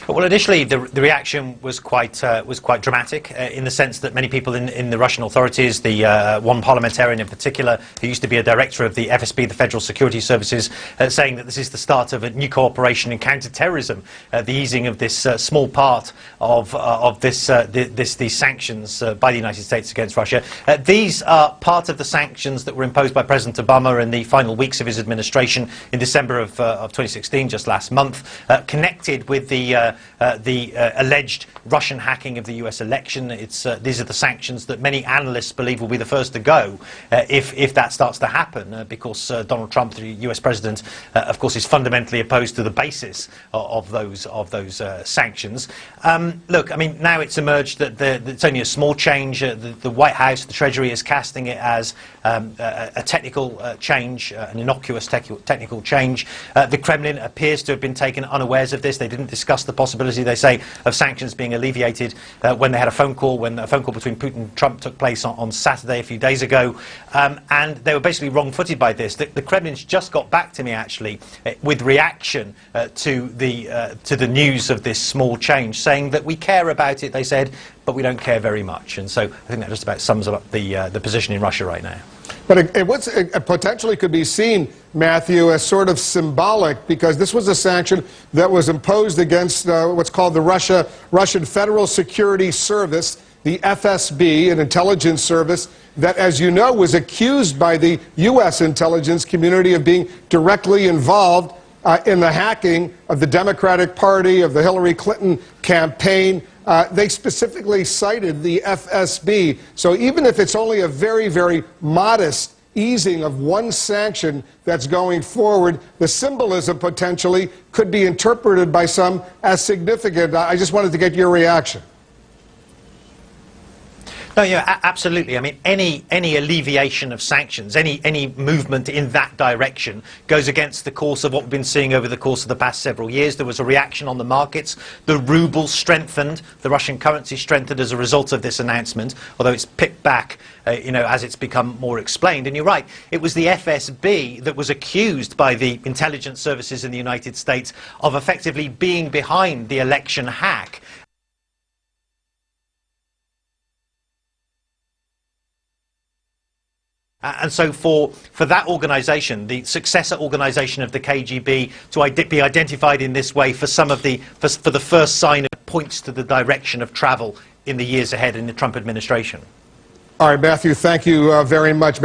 Well, initially the reaction was quite dramatic in the sense that many people in the Russian authorities, the one parliamentarian in particular, who used to be a director of the FSB, the Federal Security Services, saying that this is the start of a new cooperation in counter-terrorism, the easing of this small part of these sanctions by the United States against Russia. These are part of the sanctions that were imposed by President Obama in the final weeks of his administration in December of 2016, just last month, connected with the alleged Russian hacking of the US election. These are the sanctions that many analysts believe will be the first to go if that starts to happen, because Donald Trump, the US president, of course, is fundamentally opposed to the basis of those sanctions. Look, I mean, now it's emerged that it's only a small change. The White House, the Treasury, is casting it as a technical change, an innocuous technical change. The Kremlin appears to have been taken unawares of this. They didn't discuss the possibility, they say, of sanctions being alleviated when they had a phone call between Putin and Trump took place on Saturday a few days ago, and they were basically wrong-footed by this. The Kremlin's just got back to me, actually, with reaction to the news of this small change, saying that we care about it, they said, but we don't care very much. And so I think that just about sums up the position in Russia right now. But it potentially could be seen, Matthew, as sort of symbolic, because this was a sanction that was imposed against what's called the Russian Federal Security Service, the FSB, an intelligence service that, as you know, was accused by the U.S. intelligence community of being directly involved in the hacking of the Democratic Party, of the Hillary Clinton campaign. They specifically cited the FSB. So even if it's only a very, very modest easing of one sanction that's going forward, the symbolism potentially could be interpreted by some as significant. I just wanted to get your reaction. No, yeah, absolutely. I mean, any alleviation of sanctions, any movement in that direction goes against the course of what we've been seeing over the course of the past several years. There was a reaction on the markets. The ruble strengthened, the Russian currency strengthened as a result of this announcement, although it's picked back, as it's become more explained. And you're right, it was the FSB that was accused by the intelligence services in the United States of effectively being behind the election hack. And so for that organisation, the successor organisation of the KGB, to be identified in this way for the first sign of points to the direction of travel in the years ahead in the Trump administration. All right, Matthew, thank you very much.